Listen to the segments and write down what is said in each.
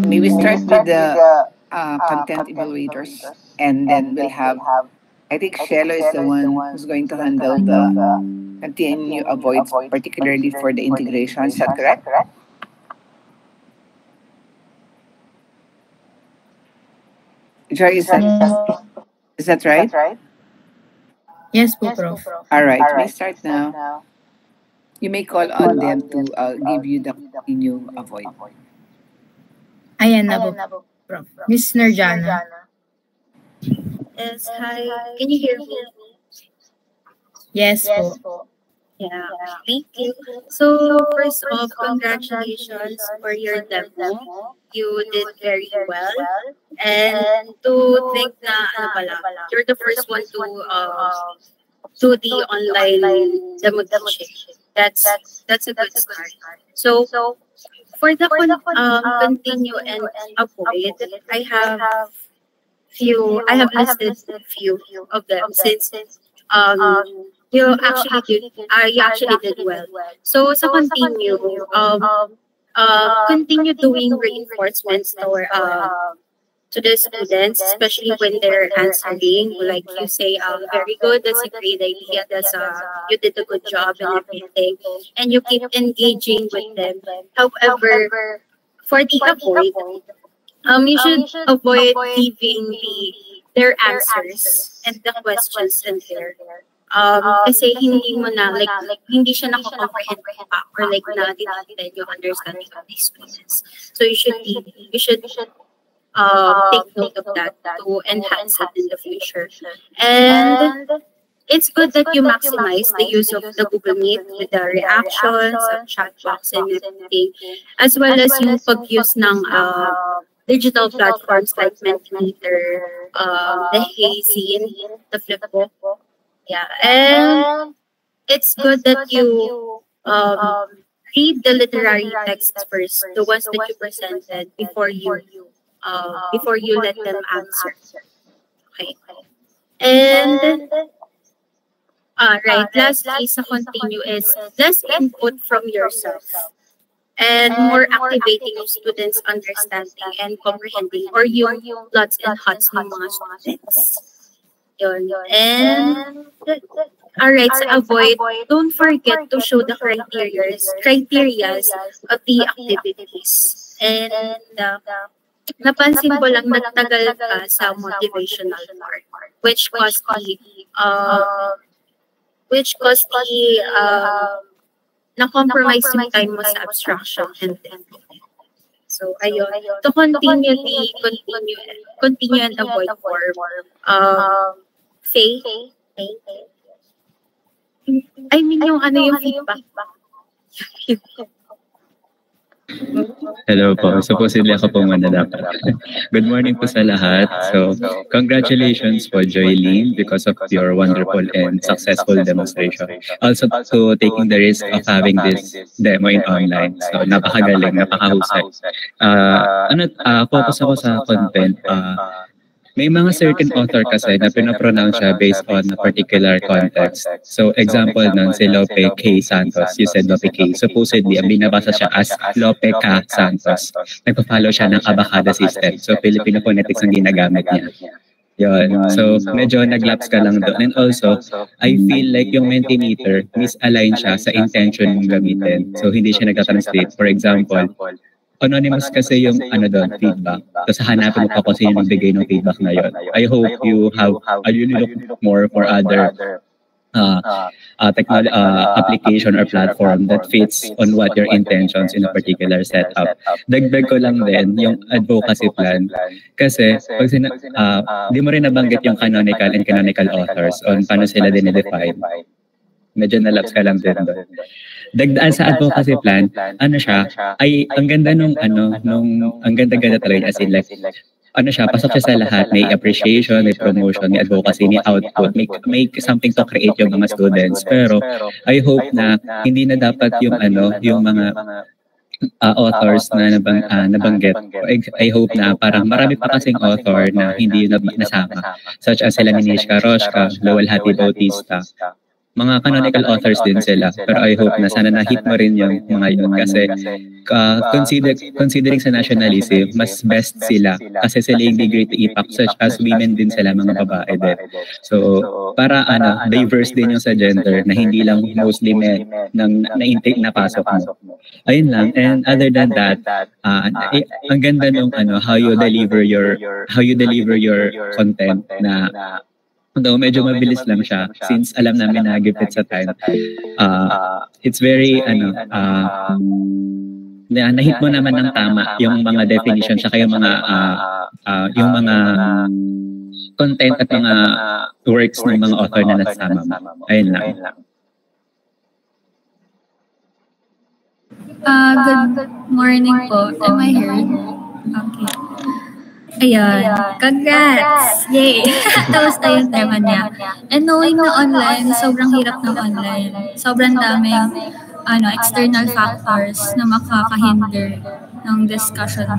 Maybe start with the content evaluators, and then we'll have, I think Shelo is the one who's going to handle the continue avoids, particularly for the integration. Is that correct? Joy, is that right? Yes po, Prof. All right, we start now. You may call on them to give you the continue avoid. Ayan na po, Prof. Miss Nerjana. Yes, hi. Can you hear me? Yes po. Yeah, thank you. So, first off, congratulations for your demo. You did very well. And to think na, you're the first one to do the online demo teaching. That's a good start. So, for the continue and avoid, I have listed few of them since you actually did well. So continue continue doing reinforcements to the students, especially when they're answering, like you say, very good, that's a great idea, you did a good job and everything, and you keep engaging with them. However, for the avoid, you should avoid giving their answers and the questions in there. Kasi hindi mo na, like, hindi siya nako-comprehend pa, or like na-detected yung understanding of these students. So you should take note of that to enhance it in the future. And it's good that you maximize the use of the Google Meet with the reactions, chat box, and everything, as well as yung pag-use ng digital platforms like Mentimeter, the Hazy, the Flipbook. Yeah, and it's good that you read the literary texts first, the ones that you presented before you let them answer. Okay. And right, lastly, sa continue is less input from yourself and more activating of students' understanding and comprehending, or yung lots and hots ng mga students. Yun. And alright, so avoid, don't forget to show the criteria of the activities. And napansin ko lang nagtagal ka sa motivational part, which caused the na-compromise yung time mo sa abstraction and everything. So, ayun. To continue and avoid form, Faye. I mean, yung feedback. Hello po. Supposedly ako po muna dapat. Good morning po sa lahat. So, congratulations po, Joylene, because of your wonderful and successful demonstration. Also to taking the risk of having this demo in online. So, napakagaling, napakahusay. Focus ako sa content. May mga certain author kasi na pinapronounce siya based on a particular context. So, example nun, si Lope K. Santos. You said Lope K. Supposedly, ang binabasa siya as Lope K. Santos. Nagpa-follow siya ng Abacada system. So, Filipino phonetics ang ginagamit niya. Yun. So, medyo naglaps ka lang doon. And also, I feel like yung Mentimeter, misalign siya sa intention mong gamitin. So, hindi siya nagtatranslate. For example, anonymous kasi yung feedback. Tapos hanapin mo pa kung sino nagbigay ng feedback na yun. I hope you look more for other application or platform that fits on what your intentions in a particular setup. Dagdag ko lang din yung advocacy plan. Kasi pag di mo rin nabanggit yung canonical and canonical authors on paano sila dinedefine. Medyo nalaps ka lang din doon. Dagdaan sa advocacy plan, ang ganda ang ganda-ganda talaga, as in like, pasok siya sa lahat, may appreciation, may promotion, may advocacy, may output, may something to create yung mga students. Pero, I hope na hindi na dapat yung mga authors na nabanggit. I hope na parang marami pa kasing author na hindi yun nasama, such as sila ni Nishka Roshka, Lowell Hattie Bautista, mga canonical authors din sila. Pero I hope na sana na-hit mo rin yung mga yun kasi considering sa nationalism, mas best sila kasi sila yung great impact such as women din sila, mga babae din. So, para diverse din yung sa gender na hindi lang mostly men na-intake na pasok mo. Ayun lang. And other than that, ang ganda nung how you deliver your content na although medyo mabilis lang siya since alam namin na gipit sa time. It's very nahit mo naman ng tama yung mga definition saka yung mga content at mga works ng mga author na nasama mo. Ayun lang. Good morning po. Am I heard? Okay. Ayan. Congrats! Yay! Tapos na yung tema niya. And knowing na online, sobrang hirap ng online. Sobrang daming external factors na makakahinder ng discussion.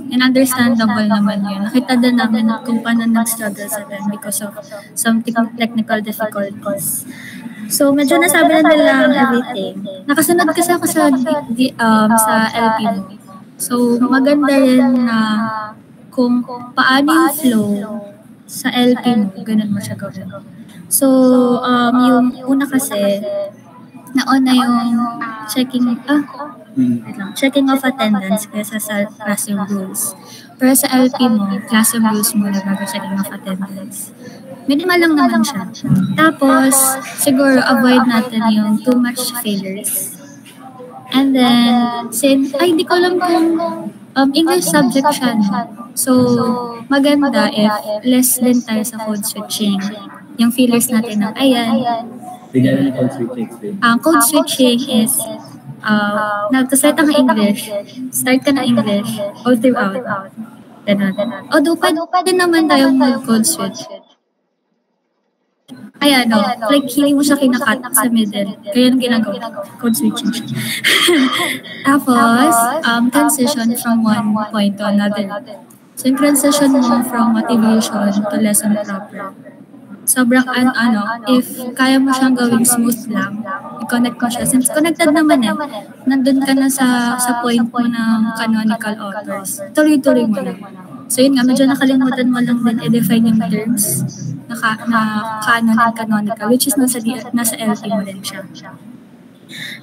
And understandable naman yun. Nakita din namin kung paano nag-struggle sa them because of some technical difficulties. So, medyo nasabi na nila ang everything. Nakasunod kasi ako sa LP mo. So, maganda rin na kung paano yung flow sa LP mo, ganun mo siya gawin. So, yung una kasi, nauna yung checking of attendance kaysa sa classroom rules. Pero sa LP mo, classroom rules muna bago checking of attendance. Minimal lang naman siya. Tapos, siguro avoid natin yung too much failures. And then, hindi ko alam kung English subject siya, no? So, maganda if less din tayo sa code switching. Yung failures natin ng ayan. Bigyan ng code switching. Code switching is nag-start ka ng English, start ka ng English all throughout. Ganun. Although, pwede naman tayong mag-code switch. Ayan, like hindi mo siya kinakat sa middle. Kaya yung ginagawa, code switching siya. Tapos, transition from one point to another. So, yung transition mo from motivation to lesson proper. Sobrang if kaya mo siyang gawing smooth lang, i-connect mo siya. Since connected naman nandun ka na sa point mo ng canonical authors. Tuloy-tuloy mo lang. So yun nga, medyo nakalimutan mo lang din i-define yung terms na canon and canonical, which is nasa LP mo din siya.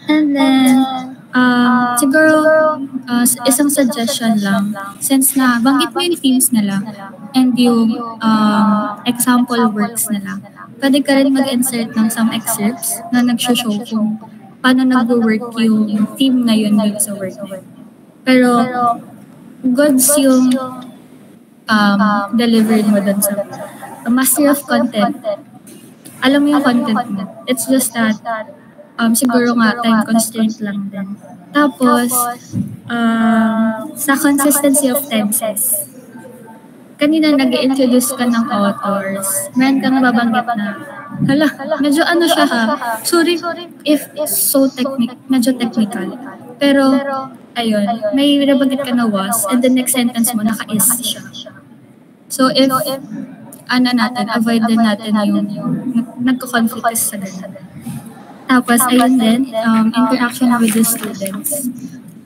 And then, siguro, isang suggestion lang, since na banggit mo yung themes nila and yung example works nila, pwede ka rin mag-insert ng some excerpts na nag-show kung paano nag-work yung theme na yun dun sa work. Pero, goods yung delivered mo dun sa master of content. Alam mo yung content mo. It's just that siguro nga time constraint lang din. Tapos sa consistency of tenses. Kanina nag-introduce ka ng authors. Meron kang babanggit na medyo siya ha. Sorry if so medyo technical. Pero ayun, may nabanggit ka na was and the next sentence mo naka-is siya. So if avoid din natin yung nagko-conflict sa ganun. Tapos, ayun din, interaction with the students.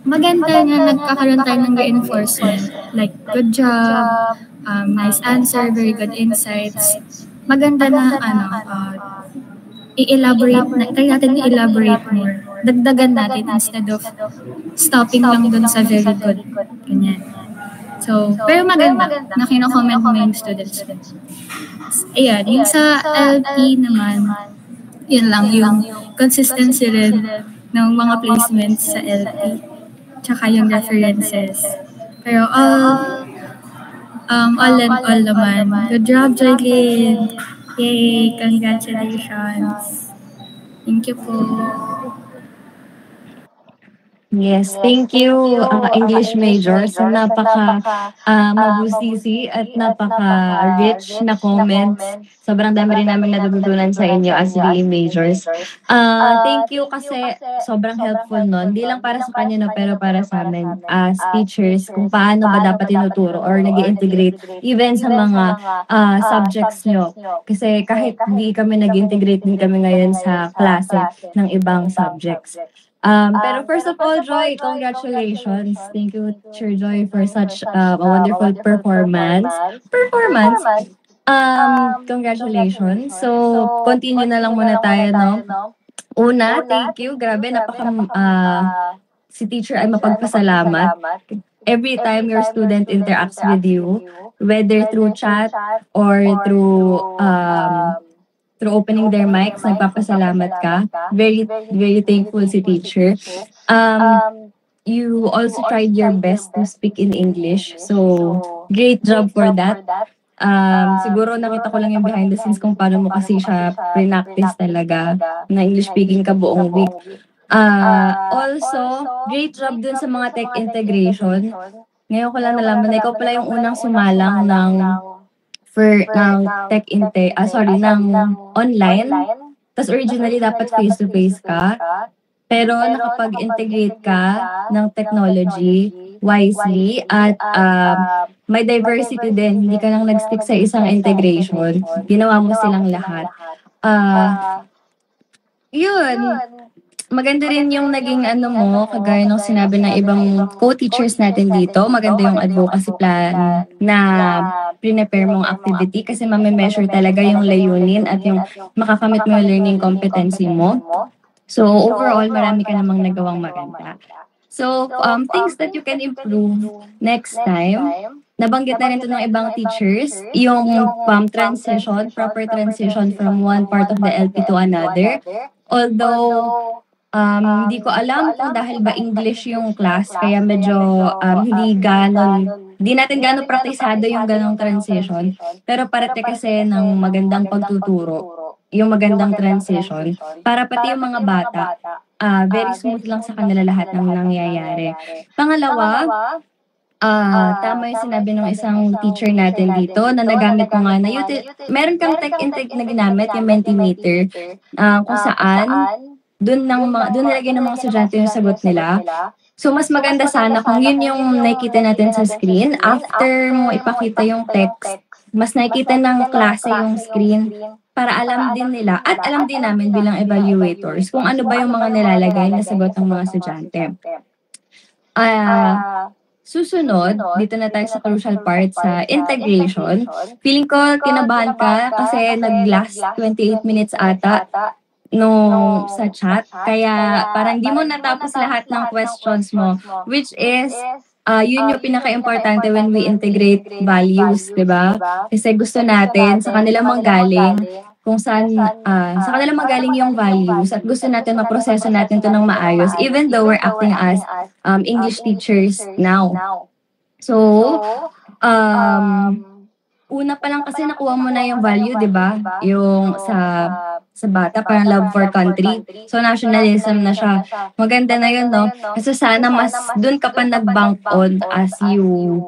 Maganda na nagkakaroon tayo ng reinforcement. Like, good job, nice answer, very good insights. Maganda na, try natin i-elaborate more. Dagdagan natin instead of stopping lang dun sa very good. Ganyan. So, pero maganda na kino-comment mo yung students. Ayan, yung sa LP naman, yun lang, yung consistency rin ng mga placements sa LP. Tsaka yung references. Pero all in all naman, good job, Joylyn! Yay! Congratulations! Thank you po. Yes, thank you, English major, sa napaka mabusisi at napaka-rich na comments. Sobrang dami rin namin natututunan sa inyo as BE majors. Thank you kasi sobrang helpful nun. Hindi lang para sa kanya, no, pero para sa amin as teachers, kung paano ba dapat tinuturo or nag integrate even sa mga subjects nyo. Kasi kahit hindi kami nag-integrate din kami ngayon sa klase ng ibang subjects. Pero first of all, Joy, congratulations. Thank you, Teacher Joy, for such a wonderful performance. Congratulations. So, continue na lang muna tayo, no? Una, thank you. Grabe, si teacher ay mapagpasalamat. Every time your student interacts with you, whether through chat or through opening their mics, nagpapasalamat ka. Very, very thankful si teacher. You also tried your best to speak in English. So, great job for that. Siguro nakita ko lang yung behind the scenes kung paano mo kasi siya pre-practice talaga na English speaking ka buong week. Also, great job dun sa mga tech integration. Ngayon ko lang nalaman na ikaw pala yung unang sumalang ng ng online. Tapos originally dapat face-to-face ka. Pero nakapag-integrate ka ng technology wisely at may diversity din. Hindi ka lang nag-stick sa isang integration. Ginawa mo silang lahat. Yun. Maganda rin yung naging kagaya ng sinabi ng ibang co-teachers natin dito. Maganda yung advocacy plan na prepare mong activity kasi mame-measure talaga yung layunin at yung makakamit mo yung learning competency mo. So, overall, marami ka namang nagawang maganda. So, things that you can improve next time, nabanggit na rin ito ng ibang teachers, yung proper transition from one part of the LP to another. Although, hindi ko alam kung dahil ba English yung class, kaya medyo hindi natin gano'n praktisado yung ganong transition. Pero parte kasi ng magandang pagtuturo, yung magandang transition, para pati yung mga bata, very smooth lang sa kanila lahat ng nangyayari. Pangalawa, tama yung sinabi ng isang teacher natin dito na nagamit mo nga na meron kang tech intake na ginamit, yung Mentimeter, kung saan doon nilagay ng mga estudyante yung sagot nila. So, mas maganda sana kung yun yung nakikita natin sa screen. After mo ipakita yung text, mas nakikita ng klase yung screen para alam din nila at alam din namin bilang evaluators kung ano ba yung mga nilalagay na sagot ng mga estudyante. Susunod, dito na tayo sa crucial part sa integration. Feeling ko, kinabahan ka kasi nag-last 28 minutes ata sa chat. Kaya parang di mo natapos lahat ng questions mo, which is, yun yung pinaka-importante when we integrate values, di ba? Kasi gusto natin sa kanila manggaling kung saan, sa kanila manggaling yung values at gusto natin maproseso natin to ng maayos even though we're acting as English teachers now. So, una pa lang kasi nakuha mo na yung value, di ba? Yung sa bata, parang love for country. So, nationalism na siya. Maganda na yun, no? Kasi sana mas dun ka pa nag-bank on as you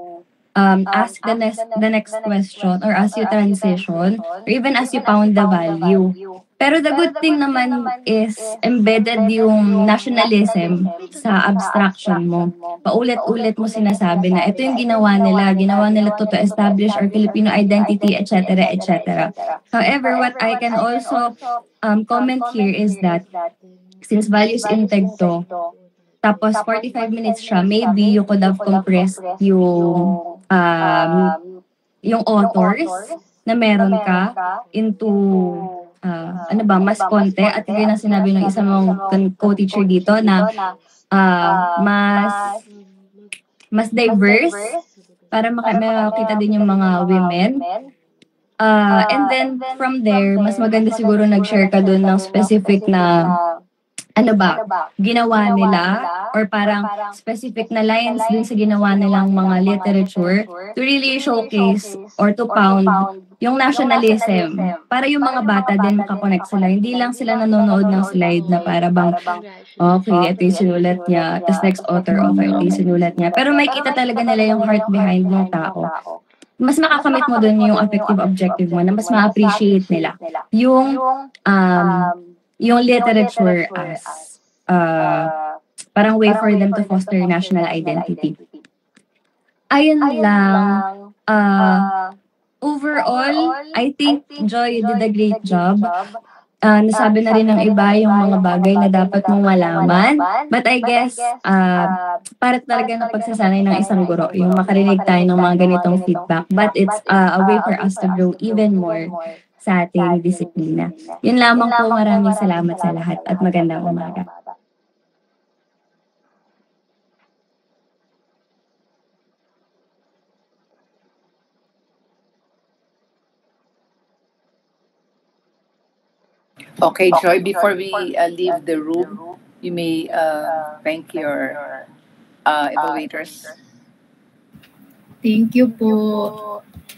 ask the next question or as you transition or even as you found the value. Pero the good thing naman is embedded yung nationalism sa abstraction mo. Paulit-ulit mo sinasabi na ito yung ginawa nila to establish our Filipino identity, etc., etc. However, what I can also comment here is that since values integ to, tapos 45 minutes siya, maybe you could have compressed yung authors na meron ka into mas konti at yun ang sinabi ng isang mong co-teacher dito na mas diverse para makita din yung mga women. And then from there, mas maganda siguro nag-share ka dun ng specific na ano ba, ginawa nila or parang specific na lines dun sa ginawa nilang mga literature to really showcase or to pound yung nationalism. Para yung mga bata din makakonect sila. Hindi lang sila nanonood ng slide na para bang, okay, ito yung sinulat niya. Tapos next author, okay, ito yung sinulat niya. Pero may kita talaga nila yung heart behind ng tao. Mas makakamit mo dun yung effective objective mo na mas ma-appreciate nila yung literature as parang way for them to foster national identity. Ayun lang. Overall, I think Joy did a great job. Nasabi na rin ng iba yung mga bagay na dapat mong malaman. But I guess, para talaga ng pagsasanay ng isang guro, yung makarinig tayo ng mga ganitong feedback. But it's a way for us to grow even more sa ating disiplina. Yun lamang po, maraming salamat sa lahat at magandang umaga. Okay, Joy, before we leave the room, you may thank your evaluators. Thank you po.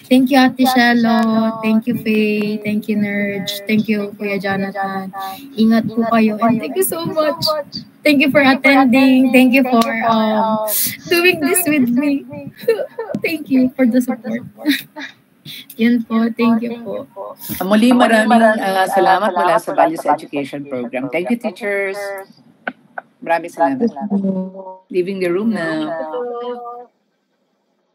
Thank you, Ate Shelo. Thank you, Faye. Thank you, Nerj. Thank you, Kuya Jonathan. Ingat po kayo. And thank you so much. Thank you for attending. Thank you for doing this with me. Thank you for the support. Yan po. Thank you po. Muli, maraming salamat mula sa Values Education Program. Thank you, teachers. Maraming salamat. Leaving the room now.